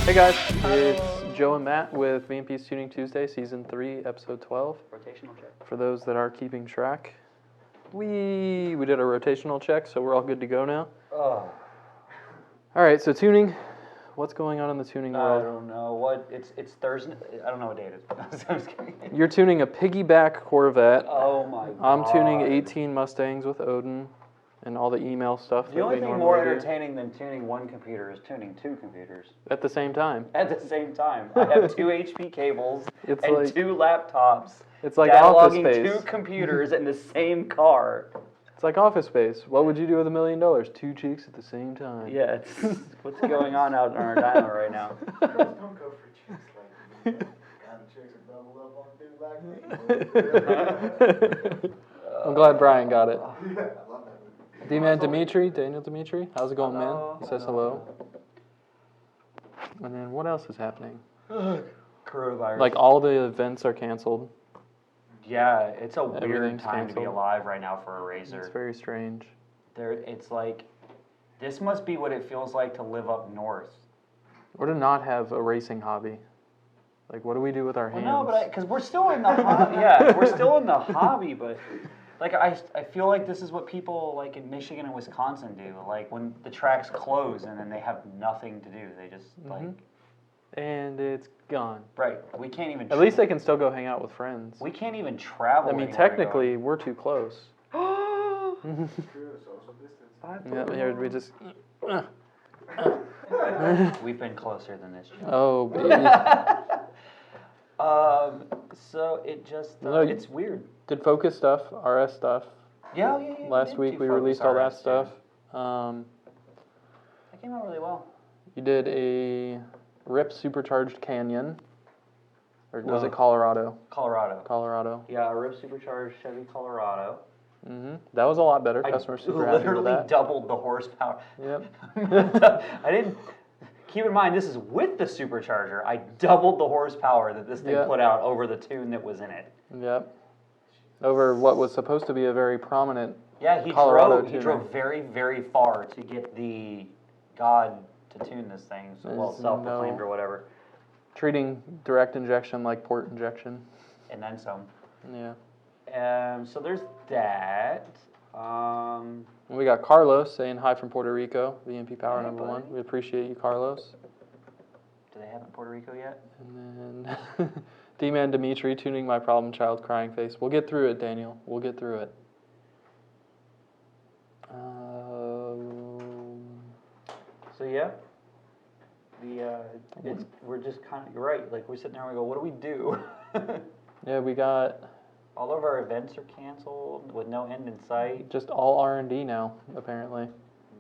Hey guys, it's Joe and Matt with VMP's Tuning Tuesday, Season 3, Episode 12. Rotational check. For those that are keeping track, we did a rotational check, so we're all good to go now. Oh. All right, so tuning. What's going on in the tuning world? I don't know what it's Thursday. I don't know what day it is. I'm just kidding. You're tuning a piggyback Corvette. Oh my god. I'm tuning 18 Mustangs with Odin and all the email stuff. The only thing more entertaining than tuning one computer is tuning two computers at the same time. At the same time, I have two HP cables and like, two laptops. It's like Office cataloging Space. Two computers in the same car. It's like Office Space. What would you do with $1 million? Two cheeks at the same time. Yeah, it's what's going on out in our dyno right now. Don't go for chicks like me. God, the chicks are doubled up on dudes like me. I'm glad Brian got it. Yeah, I love that movie. D-Man Dimitri, Daniel Dimitri. How's it going, man? He says hello. And then what else is happening? Coronavirus. Like all the events are canceled. Yeah, it's a weird Everything's time to be canceled. alive right now for a racer. It's very strange. It's like, this must be what it feels like to live up north. Or to not have a racing hobby. Like, what do we do with our hands? Well, no, but because we're still in the hobby. Yeah, we're still in the hobby, but like I feel like this is what people like in Michigan and Wisconsin do. Like when the tracks close and then they have nothing to do, they just like. And it's gone. Right, we can't even. At least they can still go hang out with friends. We can't even travel. I mean, anywhere technically, we're too close. True, social distance. Yeah, here we just. We've been closer than this. Oh, baby. So it just No, it's weird. Did Focus stuff, RS stuff. Yeah. Last week we released all that stuff. That came out really well. You did a RIP Supercharged Canyon. Or was it Colorado? Colorado. Yeah, a RIP Supercharged Chevy Colorado. That was a lot better. Customers super happy with that. Literally doubled the horsepower. Yep. I didn't. Keep in mind, this is with the supercharger. I doubled the horsepower that this thing put out over the tune that was in it. Yep. Over what was supposed to be a very prominent Colorado tuner. He drove very, very far to get the god to tune this thing. So, well, self-proclaimed or whatever. Treating direct injection like port injection. And then some. Yeah. So there's that. We got Carlos saying hi from Puerto Rico, VMP Power Hey, number buddy. 1. We appreciate you, Carlos. Do they have it in Puerto Rico yet? And then D-Man Dimitri tuning my problem child crying face. We'll get through it, Daniel. We'll get through it. So yeah, we're just kind of, you're right, like we're sitting there and we go, what do we do? Yeah, we got All of our events are canceled with no end in sight. just all R&D now, apparently.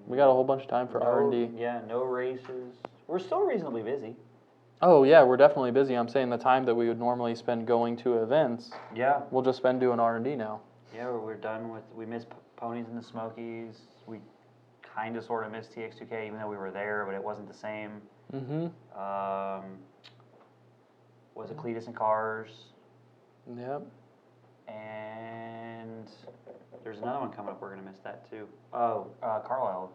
We got a whole bunch of time for R&D. Yeah, no races. We're still reasonably busy. Oh yeah, we're definitely busy. I'm saying the time that we would normally spend going to events, Yeah. we'll just spend doing R&D now. Yeah, we're done with, we missed Ponies in the Smokies. We kind of sort of missed TX2K even though we were there, but it wasn't the same. Was it Cletus and Cars? Yep. And there's another one coming up. We're going to miss that too. Oh, Carlisle.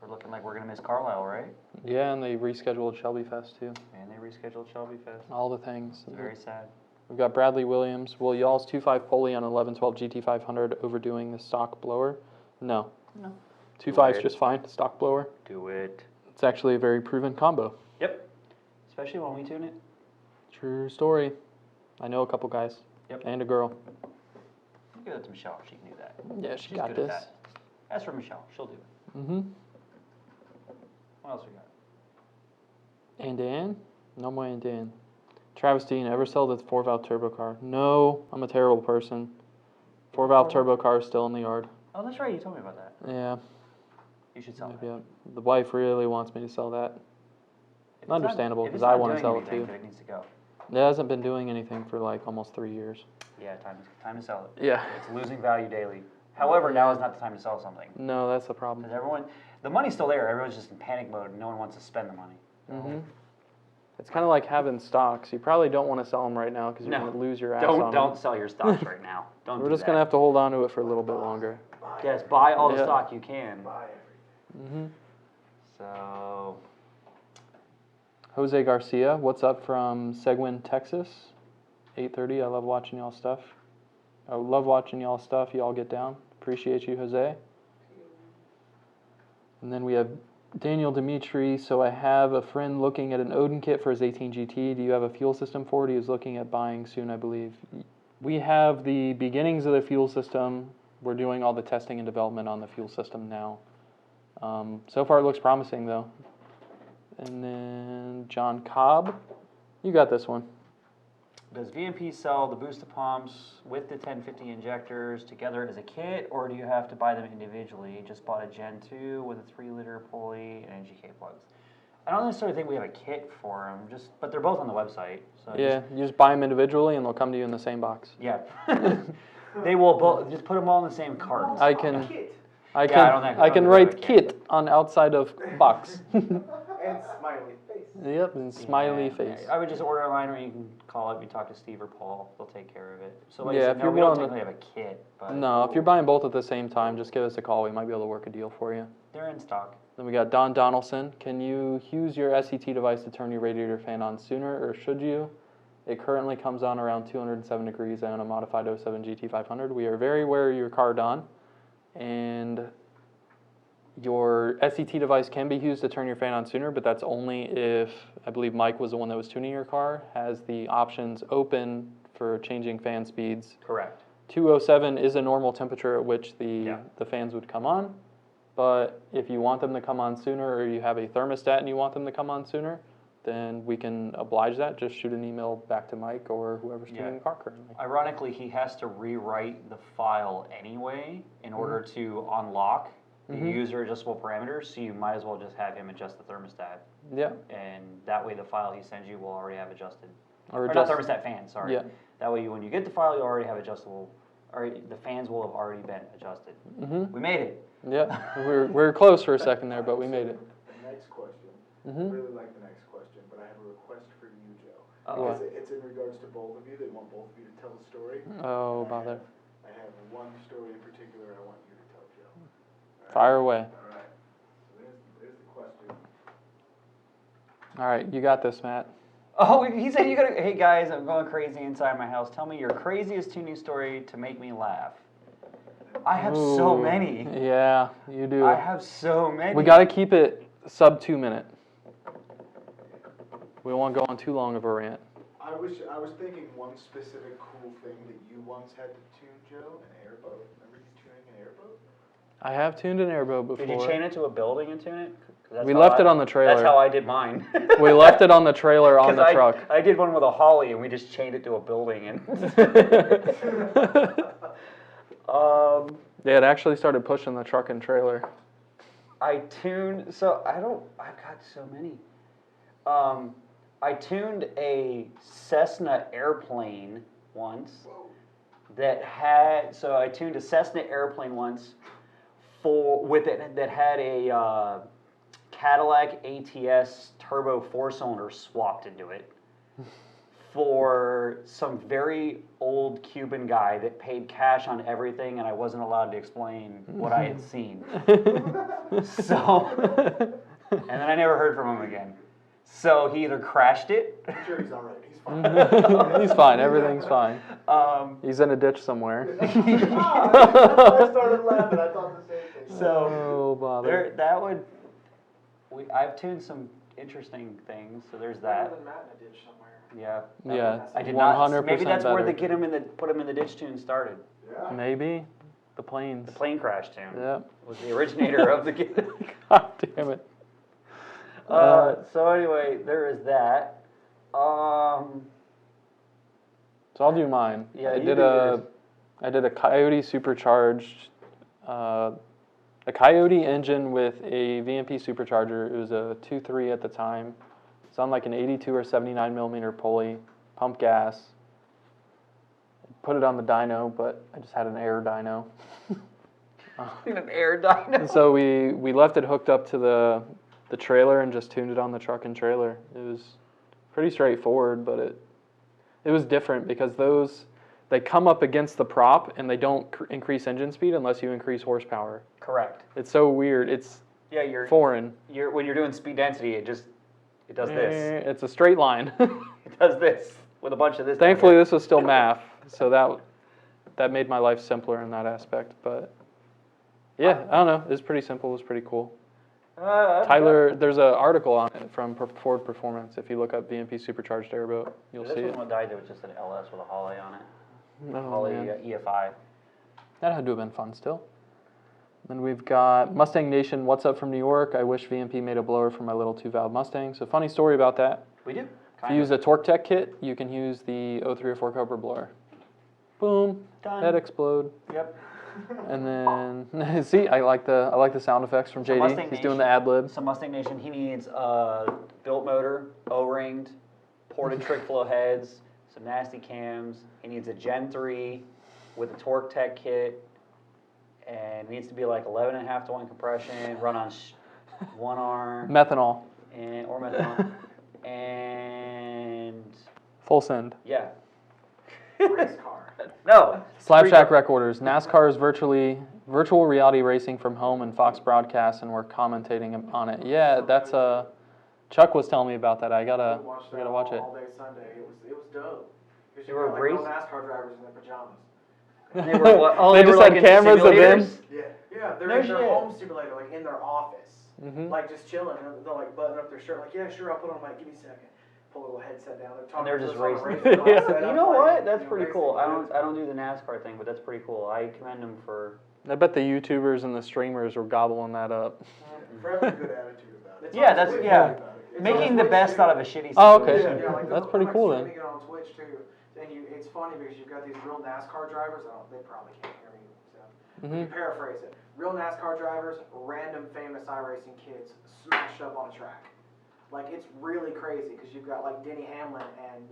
We're looking like we're going to miss Carlisle, right? Yeah, and they rescheduled Shelby Fest too. And they rescheduled Shelby Fest. All the things. It's very sad. We've got Bradley Williams. Will y'all's 2.5 Pulley on 1112 GT500 overdoing the stock blower? No. No. 2.5's just fine. Stock blower. Do it. It's actually a very proven combo. Yep. Especially when we tune it. True story. I know a couple guys. Yep. And a girl. Give that to Michelle. She can do that. Yeah, she's She's got good this. at that. As for Michelle, she'll do it. What else we got? And Dan? No more and Dan. Travis Dean, ever sell the 4-valve turbo car? No, I'm a terrible person. 4-valve turbo car is still in the yard. Oh, that's right. You told me about that. Yeah. You should sell Maybe it. the wife really wants me to sell that. If it's Understandable, if it's because I not want to doing sell it anything, too. then it needs to go. It hasn't been doing anything for like almost 3 years. Yeah, time to sell it. Yeah. It's losing value daily. However, now is not the time to sell something. No, that's the problem. Because the money's still there. Everyone's just in panic mode and no one wants to spend the money. It's kind of like having stocks. You probably don't want to sell them right now because you're going to lose your ass on them. Don't sell your stocks right now. Don't We're do just going to have to hold on to it for a little bit longer. Yes, buy all the Yeah. stock you can. Buy everything. So, Jose Garcia, what's up from Seguin, Texas? 8:30. I love watching y'all stuff. I love watching y'all stuff. Y'all get down. Appreciate you, Jose. And then we have Daniel Dimitri. So I have a friend looking at an Odin kit for his 18 GT. Do you have a fuel system for it? He is looking at buying soon, I believe. We have the beginnings of the fuel system. We're doing all the testing and development on the fuel system now. So far it looks promising though. And then John Cobb, you got this one. Does VMP sell the booster pumps with the 1050 injectors together as a kit, or do you have to buy them individually? Just bought a Gen 2 with a 3-liter Pulley and NGK plugs. I don't necessarily think we have a kit for them, but they're both on the website. So Yeah, you just buy them individually and they'll come to you in the same box. Yeah. They will both, just put them all in the same cart. I can don't write think kit on outside of box. And smiley face. Yep, and smiley Yeah, face. I would just order online, or you can call up, you talk to Steve or Paul, they'll take care of it. So like Yeah, I said, if no, you're we don't willing to- technically have a kit, but No, if you're buying both at the same time, just give us a call. We might be able to work a deal for you. they're in stock. Then we got Don Donaldson. Can you use your SET device to turn your radiator fan on sooner, or should you? It currently comes on around 207 degrees. I own a modified 07 GT500. We are very aware of your car, Don, and your SET device can be used to turn your fan on sooner, but that's only if, I believe Mike was the one that was tuning your car, has the options open for changing fan speeds. Correct. 207 is a normal temperature at which Yeah. the fans would come on, but if you want them to come on sooner, or you have a thermostat and you want them to come on sooner, then we can oblige that. Just shoot an email back to Mike or whoever's tuning the car currently. Ironically, he has to rewrite the file anyway in order to unlock the user adjustable parameters, so you might as well just have him adjust the thermostat. Yeah. And that way the file he sends you will already have adjusted. Or Not thermostat fans, sorry. Yeah. That way when you get the file, you already have adjustable, or the fans will have already been adjusted. We made it. Yeah. We're close for a second there, but we made it. The next question, I Mhm. really like the next question, but I have a request for you, Joe. Uh-oh. It's in regards to both of you. They want both of you to tell a story. Oh, bother. I have one story in particular I want you to tell, Joe. All right? Fire away. All right. So there's the question. All right, you got this, Matt. Oh, he said you gotta, hey guys, I'm going crazy inside my house. Tell me your craziest tuning story to make me laugh. I have so Ooh. many. Yeah, you do. I have so many. We got to keep it sub 2 minute. We won't go on too long of a rant. I was thinking one specific cool thing that you once had to tune, Joe, an airboat. Remember you tuning an airboat? I have tuned an airboat before. Did you chain it to a building and tune it? 'Cause that's We how left it on the trailer. That's how I did mine. We left it on the trailer on 'Cause the truck. I did one with a Holly and we just chained it to a building and. Yeah, it actually started pushing the truck and trailer. I've got so many. I tuned a Cessna airplane once I tuned a Cessna airplane once that had a Cadillac ATS turbo 4-cylinder swapped into it for some very old Cuban guy that paid cash on everything, and I wasn't allowed to explain what I had seen. So, and then I never heard from him again. So he either crashed it. I'm sure he's all right. He's fine. He's fine. Everything's fine. He's in a ditch somewhere. I started laughing. I thought the same thing. So Oh, bother. I've tuned some interesting things. So there's that. Better than Matt in a ditch somewhere. Yeah. Yeah, I did not. 100% Maybe that's where better. the put him in the ditch tune started. Yeah. Maybe the planes. The plane crash tune Yeah. was the originator of the. God damn it. So anyway, there is that. So I'll do mine. Yeah, I you did do yours. I did a Coyote supercharged, a Coyote engine with a VMP supercharger. It was a 2.3 at the time. It's on like an 82 or 79 millimeter pulley, pump gas. Put it on the dyno, but I just had an air dyno. An air dyno. And so we left it hooked up to the trailer and just tuned it on the truck and trailer. It was pretty straightforward, but it was different because they come up against the prop and they don't increase engine speed unless you increase horsepower. Correct. It's so weird. It's Yeah, foreign. when you're doing speed density, it just It does this. It's a straight line. It does this with a bunch of this. Thankfully, this was still math, so that made my life simpler in that aspect. But yeah, I don't know. It's pretty simple. It was pretty cool. Tyler, there's an article on it from Ford Performance. If you look up VMP supercharged airboat, you'll see it. This wasn't what died. There was just an LS with a Holly on it. Oh, Holly man. EFI. That had to have been fun still. Then we've got Mustang Nation, what's up from New York? I wish VMP made a blower for my little 2-valve Mustang. So funny story about that. We do. If you use a Torque Tech kit, you can use the 0304 Cobra blower. Boom, Done. head explode. Yep. And then, see, I like the sound effects from JD. Mustang He's doing Nation. the ad lib. So Mustang Nation, he needs a built motor, O-ringed, ported trick flow heads, some nasty cams. He needs a Gen 3 with a Torque Tech kit, and it needs to be like 11.5 to 1 compression, run on one arm, Methanol, or methanol, and full send. yeah. Race car. No. Slapshack recorders. NASCAR is virtual reality racing from home, and Fox broadcasts, and we're commentating on it. Yeah, that's Chuck was telling me about that. I gotta watch it. All day Sunday. It was dope. Because They you were got like race- real NASCAR drivers in their pajamas. And they were what? Oh, They were just like had in cameras of them? simulators? Yeah, they're No in their shit. home simulator, like in their office, Mhm. like just chilling. And they'll like button up their shirt, like, yeah, sure, I'll put on my. Give me a second. Pull a little headset down. They're talking. they're to just us on a racing. radio, all set You up, know like, what? That's you know, pretty racing. cool. I Yeah, don't do the NASCAR thing, but that's pretty cool. I commend them for. I bet the YouTubers and the streamers were gobbling that up. Fred has a good attitude about it. It's Yeah, on that's- Twitch yeah. about it. It's Making on the Twitch, best too. out of a shitty situation. Oh, okay. Yeah, like That's I'm pretty like cool then. streaming it on Twitch too, and it's funny because you've got these real NASCAR drivers. They probably can't hear me. So. Mhm. You paraphrase it. Real NASCAR drivers, random famous iRacing kids smashed up on a track. Like, it's really crazy because you've got like Denny Hamlin and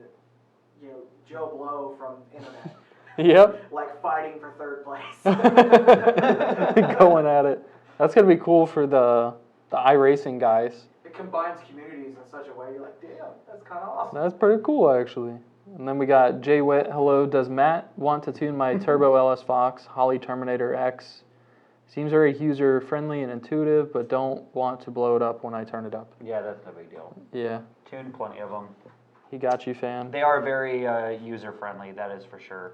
Joe Blow from Internet, Yep. like fighting for third place. Going at it. That's gonna be cool for the iRacing guys. It combines communities in such a way you're like, damn, that's kind of awesome. That's pretty cool, actually. And then we got Jay Witt. Hello, does Matt want to tune my Turbo LS Fox Holly Terminator X? Seems very user-friendly and intuitive, but don't want to blow it up when I turn it up. Yeah, that's no big deal. Yeah, Tune plenty of them. he got you, fam. They are very user-friendly, that is for sure.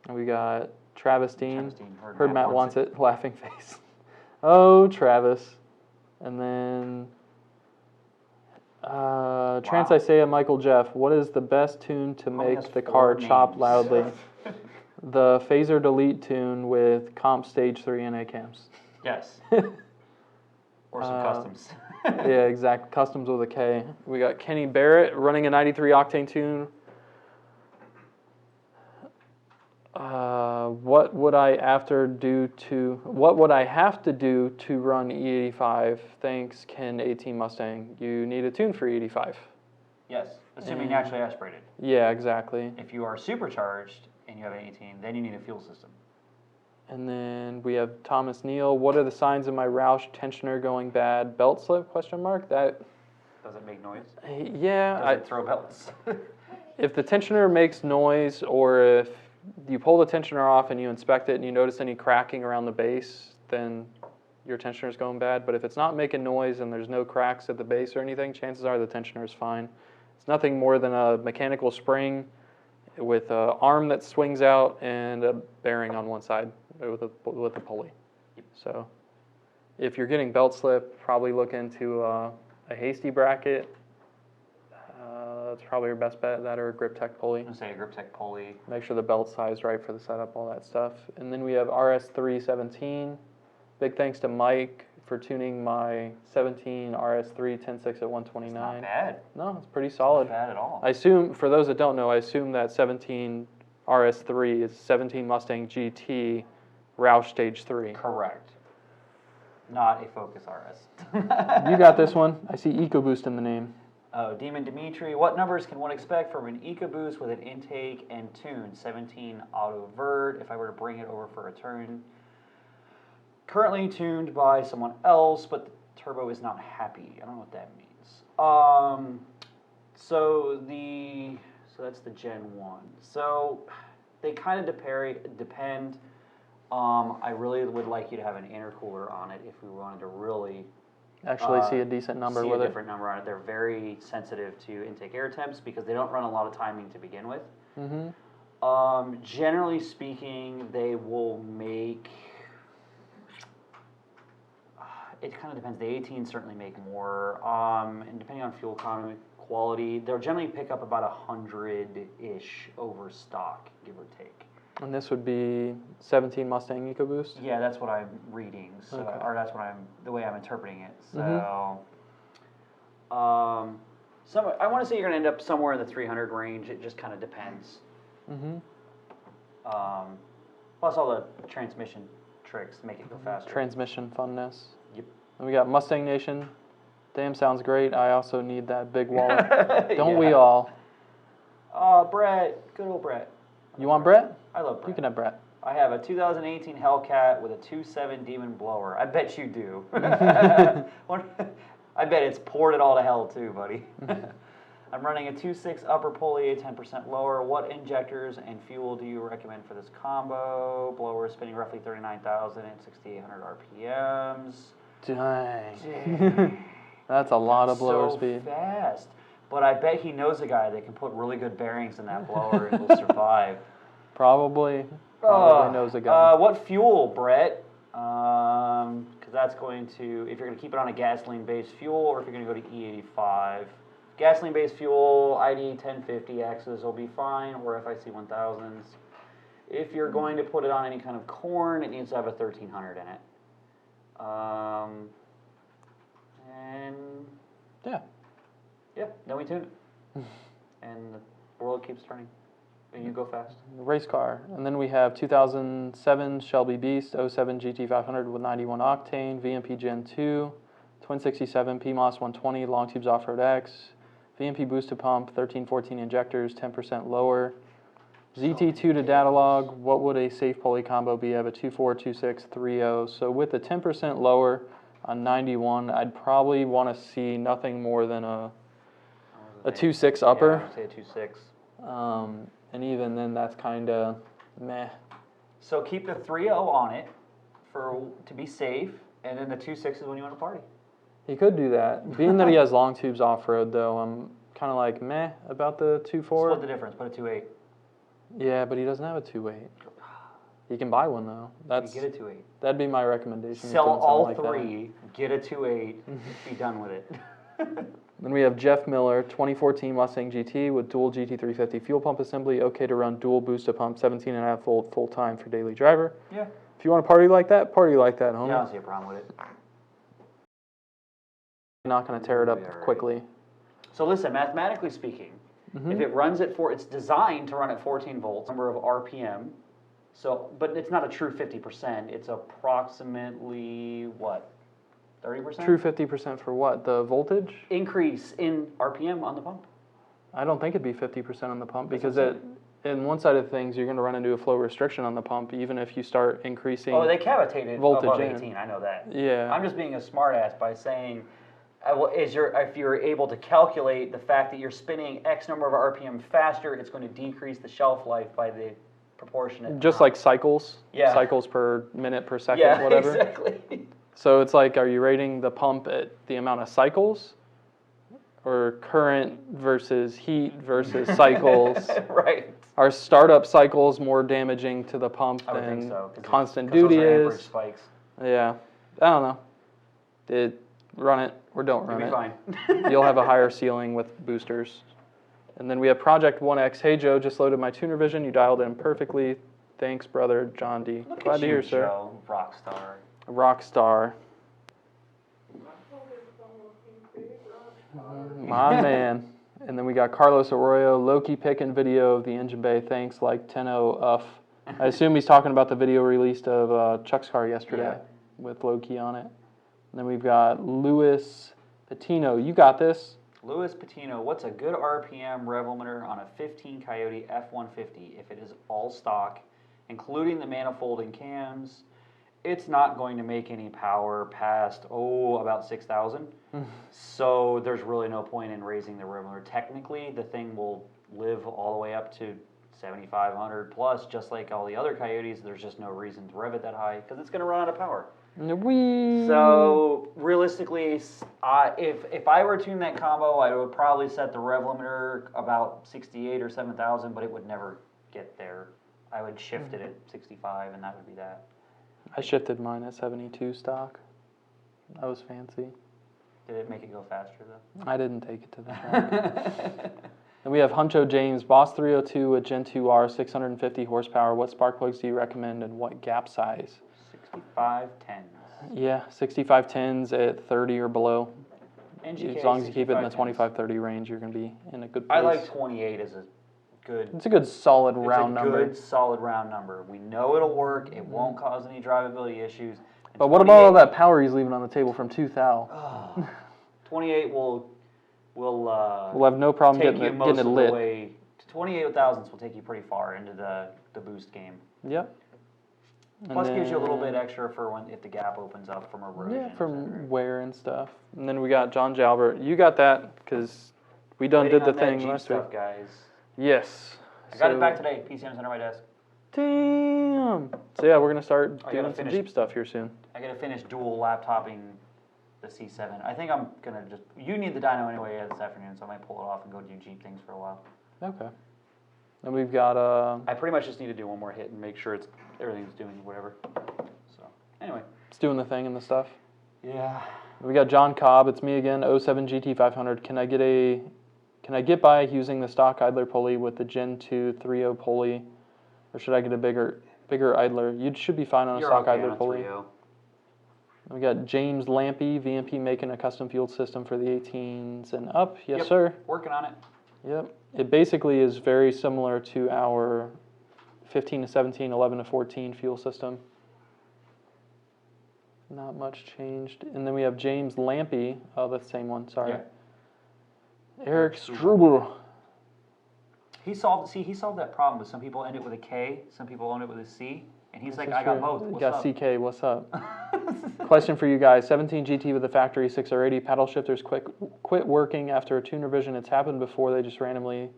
And we got Travis Dean. Travis Dean, Heard Matt wants it. Laughing face. Oh, Travis. And then Trans Isaiah Michael Jeff. What is the best tune to Only has make the 4 car chop names. loudly? The phaser delete tune with comp stage 3 NA cams. Yes. Or some customs. Yeah, exact. Customs with a K. We got Kenny Barrett running a 93 octane tune. What would I have to do to run E85? Thanks, Ken 18 Mustang. You need a tune for E85. Yes, assuming And- naturally aspirated. Yeah, exactly. If you are supercharged and you have an 18, then you need a fuel system. And then we have Thomas Neal. What are the signs of my Roush tensioner going bad? Belt slip? Question mark. That. Does it make noise? Yeah. Does it throw belts? If the tensioner makes noise, or if you pull the tensioner off and you inspect it and you notice any cracking around the base, then your tensioner is going bad. But if it's not making noise and there's no cracks at the base or anything, chances are the tensioner is fine. It's nothing more than a mechanical spring with an arm that swings out and a bearing on one side with a pulley. So if you're getting belt slip, probably look into a hasty bracket. That's probably your best bet, that or a grip tech pulley. I'm going to say a grip tech pulley. Make sure the belt's sized right for the setup, all that stuff. And then we have RS317. Big thanks to Mike for tuning my 17 RS3 10.6 at 129. It's not bad. No, it's pretty solid. Not bad at all. I assume, for those that don't know, I assume that 17 RS3 is 17 Mustang GT Roush Stage 3. Correct. Not a Focus RS. You got this one. I see EcoBoost in the name. Oh, Demon Dimitri, what numbers can one expect from an EcoBoost with an intake and tune? 17 auto vert, if I were to bring it over for a turn. Currently tuned by someone else, but the turbo is not happy. I don't know what that means. So that's the Gen 1. So they kind of depend. I really would like you to have an intercooler on it if we wanted to really Actually see a decent number see with a it. different number on it. They're very sensitive to intake air temps because they don't run a lot of timing to begin with. Generally speaking, they will make. It kind of depends. The 18 certainly make more, and depending on fuel economy, quality, they'll generally pick up about 100-ish over stock, give or take. And this would be 17 Mustang EcoBoost? Yeah, that's what I'm reading, so, Okay. or that's what the way I'm interpreting it. So, I want to say you're going to end up somewhere in the 300 range. It just kind of depends. Plus all the transmission tricks to make it go faster. Transmission funness. Yep. And we got Mustang Nation. Damn, sounds great. I also need that big wallet. Don't we Yeah. all? Brett, good old Brett. You want Brett? I love Brett. You can have Brett. I have a 2018 Hellcat with a 2.7 Demon blower. I bet you do. I bet it's poured it all to hell too, buddy. I'm running a 2.6 upper pulley, 10% lower. What injectors and fuel do you recommend for this combo? Blower is spinning roughly 39,000 at 6,800 RPMs. Dang. That's a lot of blower so speed. Fast. But I bet he knows a guy that can put really good bearings in that blower and will survive. Probably knows a guy. What fuel, Brett? Because that's going to, if you're going to keep it on a gasoline-based fuel or if you're going to go to E85. Gasoline-based fuel, ID 1050Xs will be fine, or FIC 1000s. If you're going to put it on any kind of corn, it needs to have a 1300 in it. And yeah, then we tune it. And the world keeps turning. And you go fast. Race car. And then we have 2007 Shelby Beast 07 GT500 with 91 octane, VMP Gen 2, Twin 67 PMOS 120, Long Tubes Off-Road X, VMP boosted pump, 1314 injectors, 10% lower. ZT2 to data log, what would a safe pulley combo be? I have a 24, 26, 30. So with the 10% lower on 91, I'd probably want to see nothing more than a 2.6 upper. Yeah, say a 2.6. And even then, that's kind of meh. So keep the 3.0 on it to be safe, and then the 2.6 is when you want to party. He could do that. Being that he has long tubes off-road, though, I'm kind of like meh about the 2.4. Split the difference, put a 2.8. Yeah, but he doesn't have a 2.8. He can buy one, though. Get a 2.8. That'd be my recommendation. Sell all like three, get a 2.8, be done with it. Then we have Jeff Miller, 2014 Mustang GT with dual GT350 fuel pump assembly. Okay to run dual boosted pump, 17.5 volt full time for daily driver. Yeah. If you want to party like that, homie. Yeah, I don't see a problem with it. You're not going to tear it up quickly. So listen, mathematically speaking, if it runs at it's designed to run at 14 volts, number of RPM. So, but it's not a true 50%. It's approximately what, 30%? True 50% for what? The voltage? Increase in RPM on the pump. I don't think it'd be 50% on the pump because That's in one side of things, you're going to run into a flow restriction on the pump, even if you start increasing. Oh, they cavitated voltage above in. 18. I know that. Yeah. I'm just being a smartass by saying, if you're able to calculate the fact that you're spinning X number of RPM faster, it's going to decrease the shelf life by the proportionate. Just like cycles. Yeah. Cycles per minute per second, yeah, whatever. exactly. So it's like, are you rating the pump at the amount of cycles, or current versus heat versus cycles? Right. Are startup cycles more damaging to the pump I would think than so, constant 'cause duty those are amperage is? spikes. Yeah, I don't know. Run it or don't run You'll be it. fine. You'll have a higher ceiling with boosters. And then we have Project 1X. Hey Joe, just loaded my tuner vision. You dialed in perfectly. Thanks, brother John D. Look Glad at to you, hear, sir. Joe, rock star. Rock star. My man. And then we got Carlos Arroyo, Loki picking video of the engine bay. Thanks, like 10-0 uff. I assume he's talking about the video released of Chuck's car yesterday with Loki on it. And then we've got Louis Patino. You got this. Louis Patino, what's a good RPM rev limiter on a 15 Coyote F-150 if it is all stock, including the manifold and cams? It's not going to make any power past, about 6,000. So there's really no point in raising the rev limiter. Technically, the thing will live all the way up to 7,500 plus, just like all the other Coyotes. There's just no reason to rev it that high because it's going to run out of power. So realistically, if I were to tune that combo, I would probably set the rev limiter about 68 or 7,000, but it would never get there. I would shift it at 65, and that would be that. I shifted mine at 72 stock. That was fancy. Did it make it go faster though? I didn't take it to the track. And we have Huncho James, Boss 302 with Gen 2R, 650 horsepower. What spark plugs do you recommend and what gap size? 6510s. Yeah, 6510s at 30 or below. NGK As long as you keep it in the 6510s. 25-30 range, you're going to be in a good place. I like 28 as a good. It's a good solid round number. It's a good solid round number. We know it'll work. It won't cause any drivability issues. And But what about all that power he's leaving on the table from 2 thou? 28 will We'll have no problem take getting you it, most getting it of lit. the way. 28,000s will take you pretty far into the boost game. Yep. And Plus gives you a little then- bit extra for when if the gap opens up from erosion. Yeah, et cetera. from wear and stuff. And then we got John Jalbert. You got that because we done Waiting did the on that thing Jeep last week. stuff, guys. Yes. I got it back today. PCM's under my desk. Damn. So yeah, we're gonna start I gotta doing some finish- Jeep stuff here soon. I gotta finish dual laptopping the C7. I think I'm gonna just. You need the dyno anyway this afternoon, so I might pull it off and go do Jeep things for a while. Okay. And we've got I pretty much just need to do one more hit and make sure everything's doing whatever. So anyway. it's doing the thing and the stuff. Yeah. We got John Cobb. It's me again. 07 GT500. Can I get by using the stock idler pulley with the Gen 2 3.0 pulley, or should I get a bigger idler? You should be fine on a stock idler pulley. 3.0. We got James Lampy, VMP, making a custom fuel system for the 18s and up. Yes, Yep. sir. Working on it. Yep. It basically is very similar to our 15 to 17, 11 to 14 fuel system. Not much changed. And then we have James Lampy. Oh, that's the same one. Sorry. Yeah. Eric Struble. He solved that problem. But some people end it with a K, some people end it with a C, and he's like, I got both. What's got up? CK. What's up? Question for you guys. 17 GT with the factory 6R80. Paddle shifters quit working after a tune revision. It's happened before. They just randomly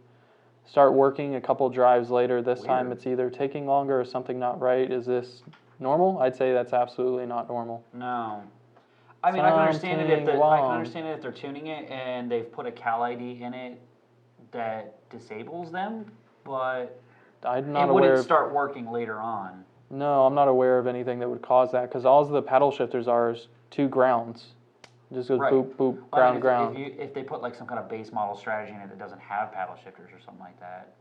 start working a couple drives later. This time Weird. it's either taking longer or something not right. Is this normal? I'd say that's absolutely not normal. No. I mean, I can understand it if Something they're tuning it and they've put a cal ID in it that disables them, but I'm not it aware wouldn't of, start working later on. No, I'm not aware of anything that would cause that because all the paddle shifters are is 2 grounds. It just goes Right. boop, boop, I mean, ground. if they put like some kind of base model strategy in it that doesn't have paddle shifters or something like that.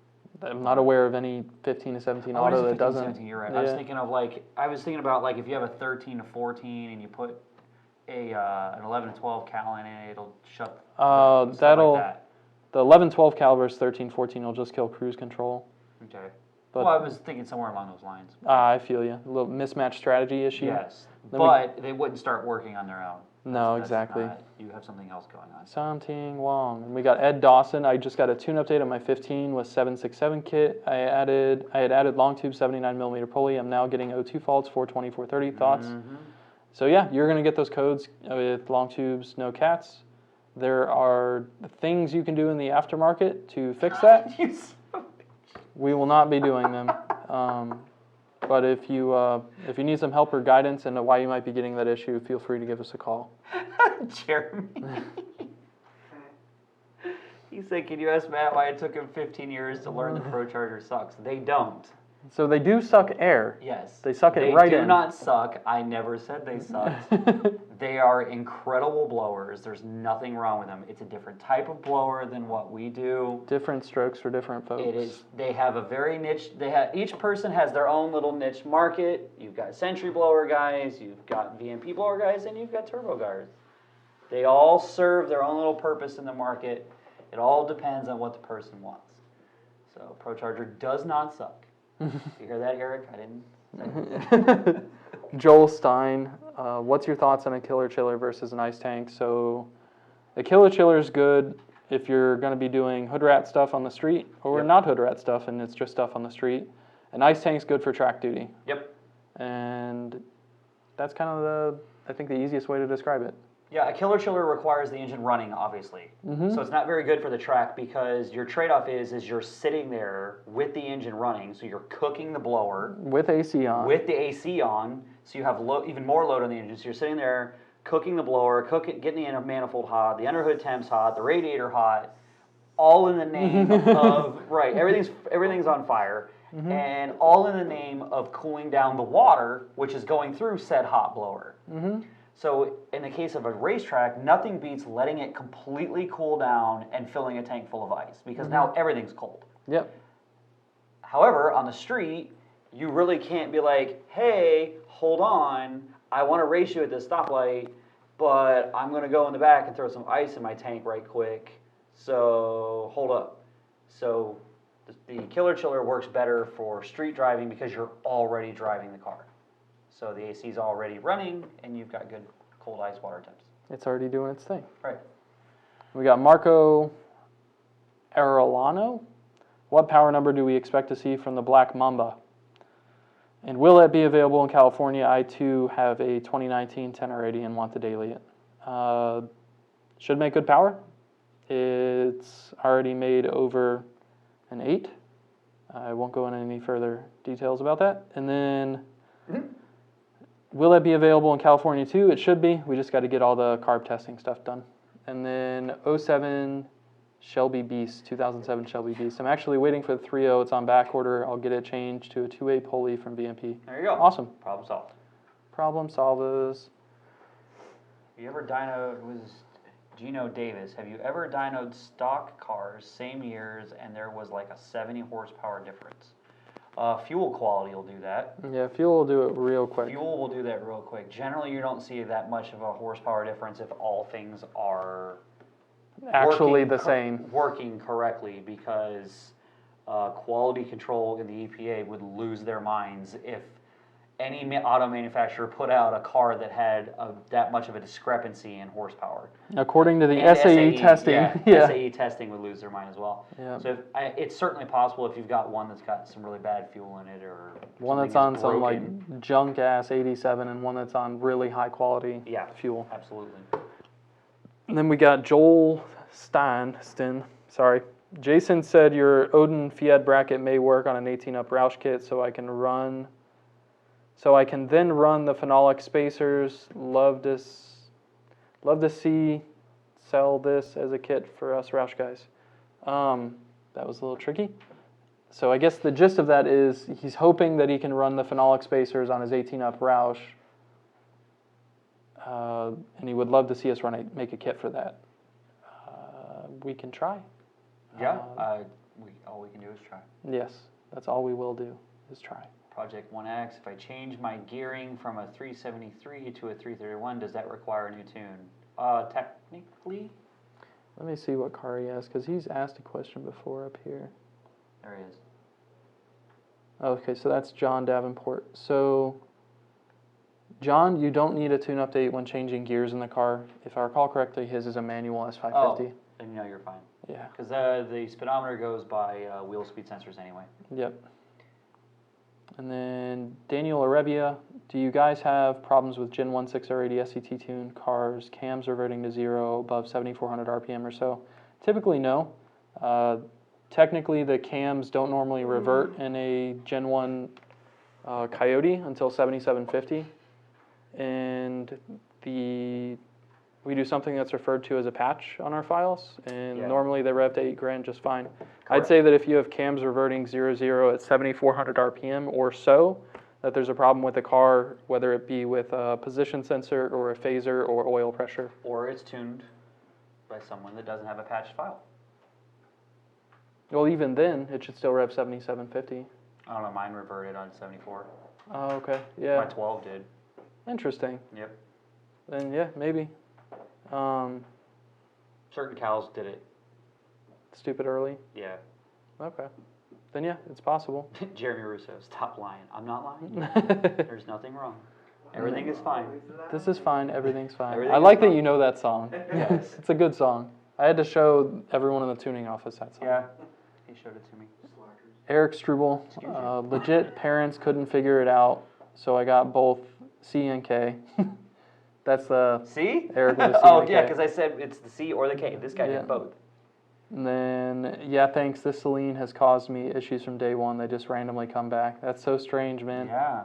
I'm not aware of any 15 to 17 Oh, it is auto a that 15, doesn't. 17, you're right. Yeah. I was thinking about like if you have a 13 to 14 and you put an 11 to 12 cal in it, it'll shut. stuff That'll like that. the 11-12 calibers 13-14 will just kill cruise control. Okay. But Well, I was thinking somewhere along those lines. I feel you. A little mismatch strategy issue. Yes, Then we- but they wouldn't start working on their own. No, That's exactly. not- you have something else going on. Something Wong. And we got Ed Dawson. I just got a tune update on my 15 with 767 kit. I had added long tube 79mm pulley. I'm now getting O2 faults 420, 430. Thoughts? Mm-hmm. So yeah, you're gonna get those codes with long tubes, no cats. There are things you can do in the aftermarket to fix that. We will not be doing them. But if you need some help or guidance into why you might be getting that issue, feel free to give us a call. Jeremy. He said, can you ask Matt why it took him 15 years to learn the Pro Charger sucks? They don't. So they do suck air. Yes. They suck it right They in. do not suck. I never said they sucked. They are incredible blowers. There's nothing wrong with them. It's a different type of blower than what we do. Different strokes for different folks. It is. They have a very niche. Each person has their own little niche market. You've got Sentry blower guys. You've got VMP blower guys, and you've got turbo guys. They all serve their own little purpose in the market. It all depends on what the person wants. So Pro Charger does not suck. You hear that, Eric? I didn't. Joel Stein, what's your thoughts on a killer chiller versus an ice tank? So a killer chiller is good if you're going to be doing hood rat stuff on the street or Yep. not hood rat stuff and it's just stuff on the street. An ice tank's good for track duty. Yep. And that's kind of I think the easiest way to describe it. Yeah, a killer chiller requires the engine running, obviously. Mm-hmm. So it's not very good for the track because your trade-off is you're sitting there with the engine running, so you're cooking the blower With AC on. with the AC on, so you have even more load on the engine. So you're sitting there cooking the blower, getting the manifold hot, the underhood temps hot, the radiator hot, all in the name of right. Everything's on fire, and all in the name of cooling down the water, which is going through said hot blower. Mm-hmm. So in the case of a racetrack, nothing beats letting it completely cool down and filling a tank full of ice because now everything's cold. Yep. However, on the street, you really can't be like, hey, hold on, I want to race you at this stoplight, but I'm going to go in the back and throw some ice in my tank right quick, so hold up. So the killer chiller works better for street driving because you're already driving the car. So the AC is already running, and you've got good cold ice water temps. It's already doing its thing. Right. We got Marco Arellano. What power number do we expect to see from the Black Mamba? And will it be available in California? I too have a 2019 1080 and want to daily it. Should make good power. It's already made over an 8. I won't go into any further details about that. And then, will it be available in California too? It should be. We just got to get all the carb testing stuff done. And then 07 Shelby Beast, 2007 Shelby Beast. I'm actually waiting for the 3.0. It's on back order. I'll get it changed to a 2.8 Pulley from VMP. There you go. Awesome. Problem solved. Problem solvers. Have you ever dynoed, was Gino Davis, have you ever dynoed stock cars, same years, and there was like a 70 horsepower difference? Fuel quality will do that. Yeah, fuel will do it real quick. Fuel will do that real quick. Generally, you don't see that much of a horsepower difference if all things are Actually the same. Working correctly, because quality control in the EPA would lose their minds if any auto manufacturer put out a car that had that much of a discrepancy in horsepower. According to the And SAE testing. Yeah, SAE testing would lose their mind as well. Yeah. So it's certainly possible if you've got one that's got some really bad fuel in it, or One that's on some like junk ass 87 and one that's on really high quality fuel. Absolutely. And then we got Joel Stin. Sorry. Jason said your Odin Fiat bracket may work on an 18-up Roush kit, so I can then run the phenolic spacers. Love to see sell this as a kit for us Roush guys. That was a little tricky. So I guess the gist of that is he's hoping that he can run the phenolic spacers on his 18-up Roush, and he would love to see us make a kit for that. We can try. Yeah, all we can do is try. Yes, that's all we will do is try. Project 1X, if I change my gearing from a 373 to a 331, does that require a new tune? Technically. Let me see what car he has, because he's asked a question before up here. There he is. Okay, so that's John Davenport. So, John, you don't need a tune update when changing gears in the car. If I recall correctly, his is a manual S550. Oh, then you know you're fine. Yeah. Because the speedometer goes by wheel speed sensors anyway. Yep. And then Daniel Arevia, do you guys have problems with Gen 1.6 or 80 SCT tune cars, cams reverting to 0 above 7,400 RPM or so? Typically, no. Technically, the cams don't normally revert in a Gen 1 Coyote until 7,750. And we do something that's referred to as a patch on our files, and normally they rev to 8 grand just fine. Correct. I'd say that if you have cams reverting 0-0 at 7,400 RPM or so, that there's a problem with the car, whether it be with a position sensor or a phaser or oil pressure. Or it's tuned by someone that doesn't have a patched file. Well, even then, it should still rev 7,750. I don't know, mine reverted on 74. Oh, okay, yeah. My 12 did. Interesting. Yep. Then, yeah, maybe. Certain cows did it. Stupid early? Yeah. Okay. Then, yeah, it's possible. Jeremy Russo, stop lying. I'm not lying. There's nothing wrong. Everything is fine. This is fine. Everything's fine. Everything I like that you know that song. Yes. It's a good song. I had to show everyone in the tuning office that song. Yeah. He showed it to me. Eric Struble. Legit parents couldn't figure it out, so I got both C and K. That's the C? Eric with a C Oh, and a yeah, K. because I said it's the C or the K. This guy Yeah. did both. And then, yeah, thanks. This Celine has caused me issues from day one. They just randomly come back. That's so strange, man. Yeah.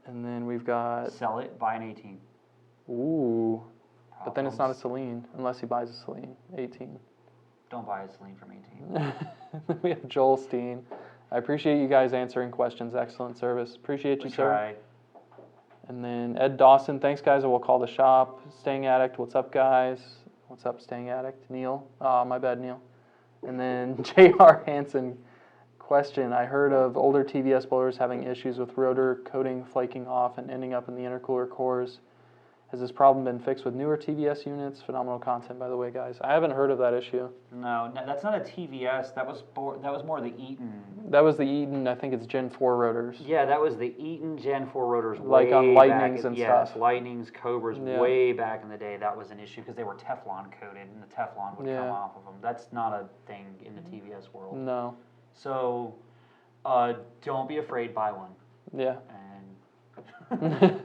And then we've got, Sell it, buy an 18. ooh, but then it's not a Problems. Celine unless he buys a Celine 18. Don't buy a Celine from 18. We have Joel Steen. I appreciate you guys answering questions. Excellent service. Appreciate you, We sir. try. And then Ed Dawson, thanks guys, I will call the shop. Staying Addict, what's up guys? What's up, Staying Addict? Neil, my bad, Neil. And then J.R. Hansen, question, I heard of older TVS blowers having issues with rotor coating flaking off and ending up in the intercooler cores. Has this problem been fixed with newer TVS units? Phenomenal content, by the way, guys. I haven't heard of that issue. No, that's not a TVS. That was more the Eaton. That was the Eaton, I think it's Gen 4 rotors. Yeah, that was the Eaton Gen 4 rotors. Like way on back Lightnings in- and yes, stuff. Lightnings, Cobras, Yeah. way back in the day. That was an issue because they were Teflon coated, and the Teflon would Yeah. come off of them. That's not a thing in the TVS world. No. So, don't be afraid. Buy one Yeah. and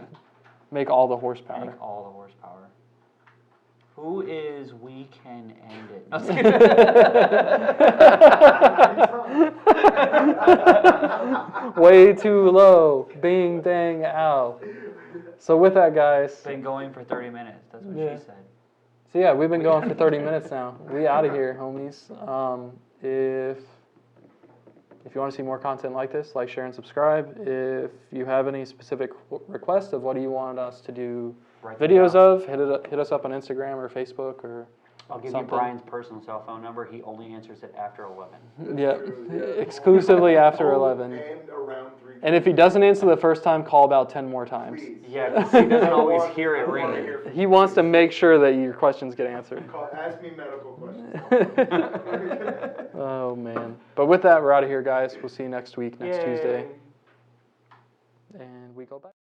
Make all the horsepower. make all the horsepower. Who is we can end it? Way too low. Bing, dang, ow. So with that, guys. Been going for 30 minutes. That's what Yeah. she said. So yeah, we've been going for 30 minutes now. We out of here, homies. If you want to see more content like this, like, share, and subscribe. If you have any specific requests of what do you want us to do Write them videos down. of, hit us up on Instagram or Facebook or I'll give something. you Brian's personal cell phone number. He only answers it after 11. Yeah, exclusively after 11. And around 3. And if he doesn't answer the first time, call about 10 more times. Please. Yeah, 'cause he doesn't always hear it I wanna ringing. hear from He wants to make sure that your questions get answered. Ask me medical questions. Oh, man. But with that, we're out of here, guys. We'll see you next week, next Tuesday. And we go back.